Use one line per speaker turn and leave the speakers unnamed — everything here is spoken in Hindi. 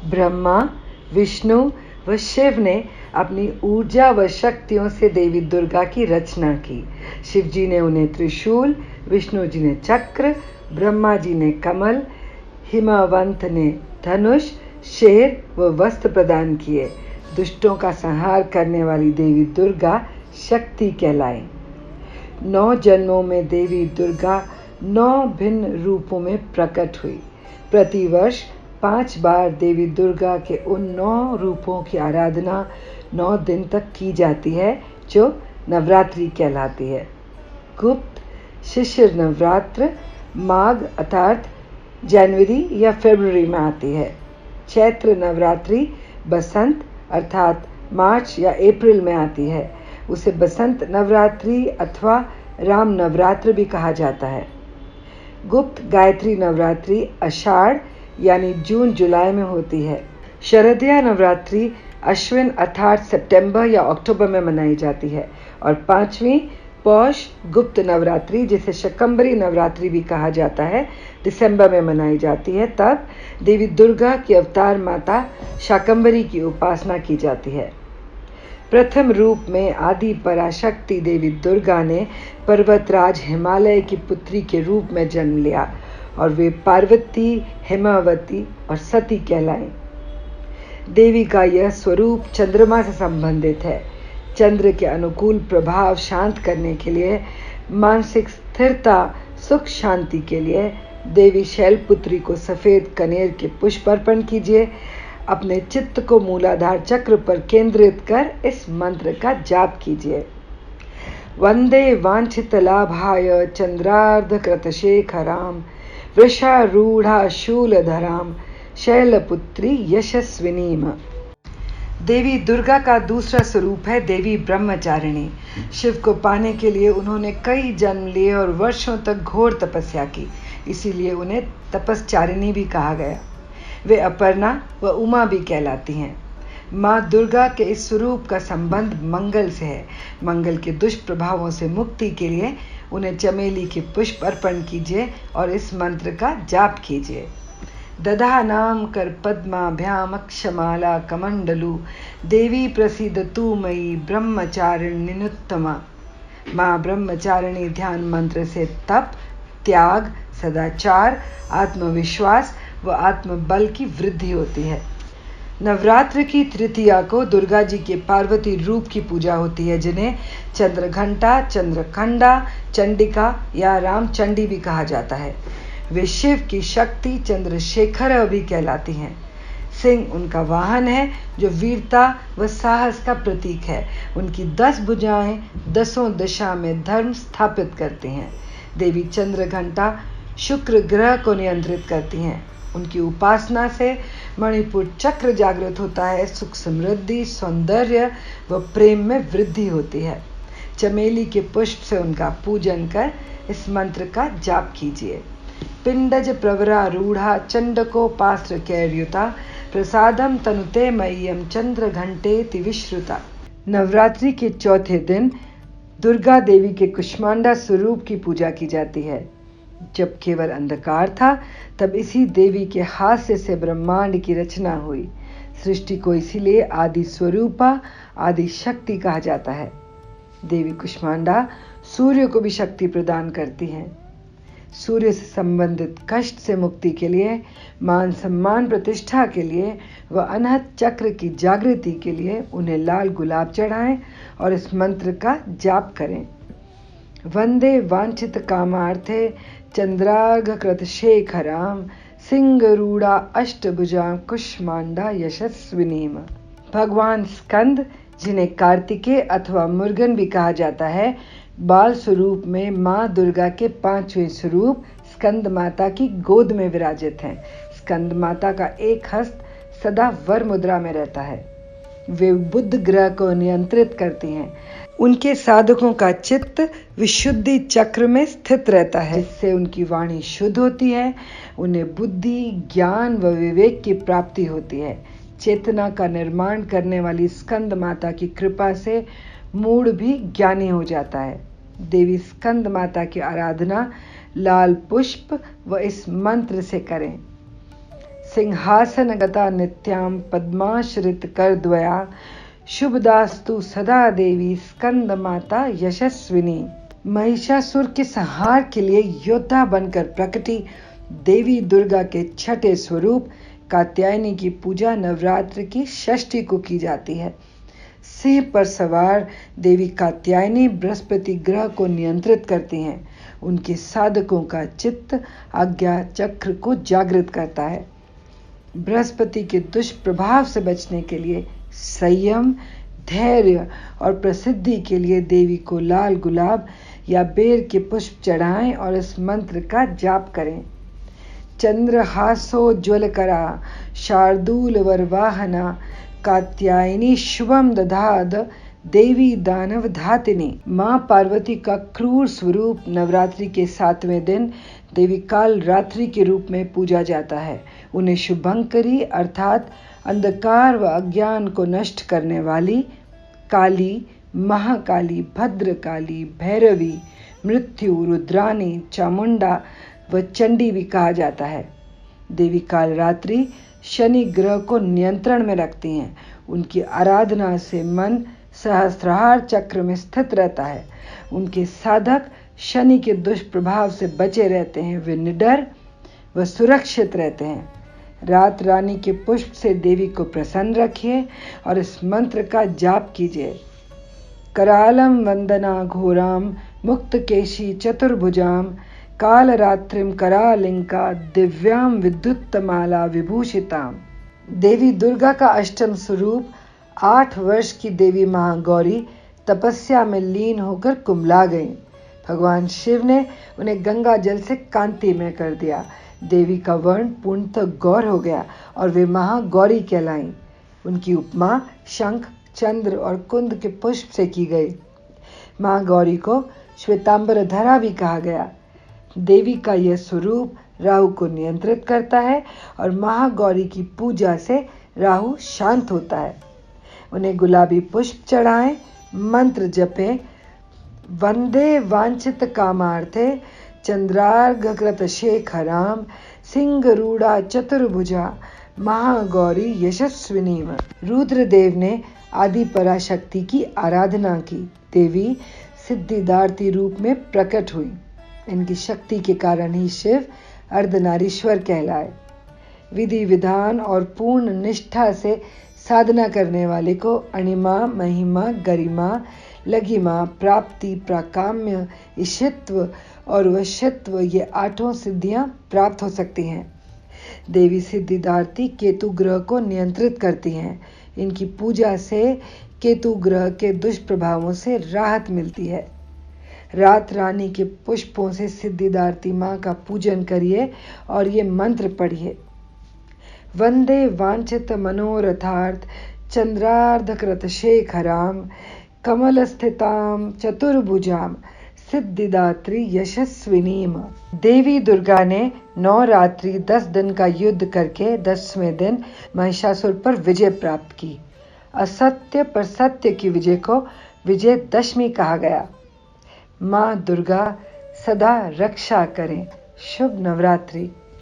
ब्रह्मा, विष्णु व शिव ने अपनी ऊर्जा व शक्तियों से देवी दुर्गा की रचना की। शिव जी ने उन्हें त्रिशूल, विष्णु जी ने चक्र, ब्रह्मा जी ने कमल, हिमवंत ने धनुष, शेर व वस्त्र प्रदान किए। दुष्टों का संहार करने वाली देवी दुर्गा शक्ति कहलाई। 9 जन्मों में देवी दुर्गा 9 भिन्न रूपों में प्रकट हुई। प्रतिवर्ष 5 बार देवी दुर्गा के उन 9 रूपों की आराधना 9 दिन तक की जाती है, जो नवरात्रि कहलाती है। गुप्त शिशिर नवरात्र माघ अर्थात जनवरी या फरवरी में आती है। चैत्र नवरात्रि बसंत अर्थात मार्च या अप्रैल में आती है। उसे बसंत नवरात्रि अथवा राम नवरात्र भी कहा जाता है। गुप्त गायत्री नवरात्रि आषाढ़ यानी जून जुलाई में होती है। शरदीय नवरात्रि अश्विन अर्थात सितंबर या अक्टूबर में मनाई जाती है। और 5वीं पौष गुप्त नवरात्रि, जिसे शकंबरी नवरात्रि भी कहा जाता है, दिसंबर में मनाई जाती है। तब देवी दुर्गा की अवतार माता शाकंभरी की उपासना की जाती है। प्रथम रूप में आदि पराशक्ति देवी दुर्गा ने पर्वतराज हिमालय की पुत्री के रूप में जन्म लिया और वे पार्वती, हिमावती और सती कहलाएं। देवी का यह स्वरूप चंद्रमा से संबंधित है। चंद्र के अनुकूल प्रभाव शांत करने के लिए, मानसिक स्थिरता, सुख शांति के लिए देवी शैलपुत्री को सफेद कनेर के पुष्प अर्पण कीजिए। अपने चित्त को मूलाधार चक्र पर केंद्रित कर इस मंत्र का जाप कीजिए। वंदे वांछित लाभाय चंद्रार्धकृतशेखराम वृषारूढ़ा शूलधराम शैलपुत्री यशस्विनीम। देवी दुर्गा का दूसरा स्वरूप है देवी ब्रह्मचारिणी। शिव को पाने के लिए उन्होंने कई जन्म लिए और वर्षों तक घोर तपस्या की, इसीलिए उन्हें तपस्चारिणी भी कहा गया। वे अपर्णा व उमा भी कहलाती हैं। माँ दुर्गा के इस स्वरूप का संबंध मंगल से है। मंगल के दुष्प्रभावों से मुक्ति के लिए उन्हें चमेली के पुष्प अर्पण कीजिए और इस मंत्र का जाप कीजिए। दधानाम कर पद्माभ्याम अक्षमाला कमंडलू देवी प्रसीदतु मयि ब्रह्मचारिण्युत्तमा। माँ ब्रह्मचारिणी ध्यान मंत्र से तप, त्याग, सदाचार, आत्मविश्वास व आत्मबल की वृद्धि होती है। नवरात्र की तृतीया को दुर्गा जी के पार्वती रूप की पूजा होती है, जिन्हें चंद्रघंटा, चंद्रखंडा, चंडिका या रामचंडी भी कहा जाता है। वे शिव की शक्ति चंद्रशेखर भी कहलाती हैं। सिंह उनका वाहन है, जो वीरता व साहस का प्रतीक है। उनकी 10 भुजाएं 10 दिशा में धर्म स्थापित करती हैं। देवी चंद्रघंटा शुक्र ग्रह को नियंत्रित करती हैं। उनकी उपासना से मणिपुर चक्र जागृत होता है। सुख, समृद्धि, सौंदर्य व प्रेम में वृद्धि होती है। चमेली के पुष्प से उनका पूजन कर इस मंत्र का जाप कीजिए। पिंडज प्रवरा रूढ़ा चंडको पास्त्र कैर्युता प्रसादम तनुते मह्यम चंद्र घंटे विश्रुता। नवरात्रि के चौथे दिन दुर्गा देवी के कुष्मांडा स्वरूप की पूजा की जाती है। जब केवल अंधकार था, तब इसी देवी के हास्य से ब्रह्मांड की रचना हुई। सृष्टि को इसीलिए आदि स्वरूपा, आदि शक्ति कहा जाता है। देवी कुष्मांडा सूर्य को भी शक्ति प्रदान करती हैं। सूर्य से संबंधित कष्ट से मुक्ति के लिए, मान सम्मान प्रतिष्ठा के लिए व अनहत चक्र की जागृति के लिए उन्हें लाल गुलाब चढ़ाएं और इस मंत्र का जाप करें। वंदे वांछित कामार्थे चंद्रार्घकृत शेखराम सिंहरूढ़ा अष्टभुजा कुष्मांडा यशस्विनीम। भगवान स्कंद, जिन्हें कार्तिकेय अथवा मुर्गन भी कहा जाता है, बाल स्वरूप में माँ दुर्गा के 5वें स्वरूप स्कंद माता की गोद में विराजित हैं। स्कंद माता का एक हस्त सदा वर मुद्रा में रहता है। वे बुध ग्रह को नियंत्रित करती हैं। उनके साधकों का चित्त विशुद्धि चक्र में स्थित रहता है, जिससे उनकी वाणी शुद्ध होती है। उन्हें बुद्धि, ज्ञान व विवेक की प्राप्ति होती है। चेतना का निर्माण करने वाली स्कंद माता की कृपा से मूढ़ भी ज्ञानी हो जाता है। देवी स्कंद माता की आराधना लाल पुष्प व इस मंत्र से करें। सिंहासन गता नित्याम पद्माश्रित कर द्वया शुभदास्तु सदा देवी स्कंद माता यशस्विनी। महिषासुर के संहार के लिए योद्धा बनकर प्रकटी देवी दुर्गा के छठे स्वरूप कात्यायनी की पूजा नवरात्र की षष्ठी को की जाती है। सिंह पर सवार देवी कात्यायनी बृहस्पति ग्रह को नियंत्रित करती हैं। उनके साधकों का चित्त आज्ञा चक्र को जागृत करता है। बृहस्पति के दुष्प्रभाव से बचने के लिए संयम, धैर्य और प्रसिद्धि के लिए देवी को लाल गुलाब या बेर के पुष्प चढ़ाएं और इस मंत्र का जाप करें। चंद्रहासोज्ज्वलकरा शार्दूल वरवाहना कात्यायनी शुभम दधाद देवी दानव धातिनी। मां पार्वती का क्रूर स्वरूप नवरात्रि के 7वें दिन देवी काल रात्रि के रूप में पूजा जाता है। उन्हें शुभंकरी अर्थात अंधकार व अज्ञान को नष्ट करने वाली काली, महाकाली, भद्रकाली, भैरवी, मृत्यु, रुद्रानी, चामुंडा व चंडी भी कहा जाता है। देवी काल रात्रि शनि ग्रह को नियंत्रण में रखती हैं। उनकी आराधना से मन सहस्त्रार चक्र में स्थित रहता है। उनके साधक शनि के दुष्प्रभाव से बचे रहते हैं। वे निडर व सुरक्षित रहते हैं। रात रानी के पुष्प से देवी को प्रसन्न रखिए और इस मंत्र का जाप कीजिए। करालम वंदना घोराम मुक्तकेशी चतुर्भुजाम कालरात्रिम करालिंका दिव्याम विद्युत्तमाला विभूषिताम। देवी दुर्गा का अष्टम स्वरूप 8 वर्ष की देवी महागौरी तपस्या में लीन होकर कुम्हला गईं। भगवान शिव ने उन्हें गंगा जल से कांतिमय कर दिया। देवी का वर्ण पूर्णतः गौर हो गया और वे महागौरी कहलाईं। उनकी उपमा शंख, चंद्र और कुंद के पुष्प से की गई। महागौरी को श्वेतांबरधरा भी कहा गया। देवी का यह स्वरूप राहु को नियंत्रित करता है और महागौरी की पूजा से राहु शांत होता है। उन्हें गुलाबी पुष्प चढ़ाएं, मंत्र जपें। वंदे वांछित कामार्थे चंद्रार्घकृत शेखराम सिंहरूढ़ा चतुर्भुजा महागौरी यशस्विनी। रुद्रदेव ने आदि पराशक्ति की आराधना की। देवी सिद्धिदात्री रूप में प्रकट हुई। इनकी शक्ति के कारण ही शिव अर्धनारीश्वर कहलाए। विधि विधान और पूर्ण निष्ठा से साधना करने वाले को अणिमा, महिमा, गरिमा, लघिमा, प्राप्ति, प्राकाम्य, ईशित्व और वश्यत्व ये 8 सिद्धियां प्राप्त हो सकती हैं। देवी सिद्धिदात्री केतु ग्रह को नियंत्रित करती हैं। इनकी पूजा से केतु ग्रह के दुष्प्रभावों से राहत मिलती है। रात रानी के पुष्पों से सिद्धिदात्री माँ का पूजन करिए और ये मंत्र पढ़िए। वंदे वांछित मनोरथार्थ चंद्रार्धकृत शेखराम कमल स्थिताम चतुर्भुजाम सिद्धिदात्री यशस्विनीम। देवी दुर्गा ने 9 रात्रि 10 दिन का युद्ध करके 10वें दिन महिषासुर पर विजय प्राप्त की। असत्य पर सत्य की विजय को विजयदशमी कहा गया। माँ दुर्गा सदा रक्षा करें। शुभ नवरात्रि।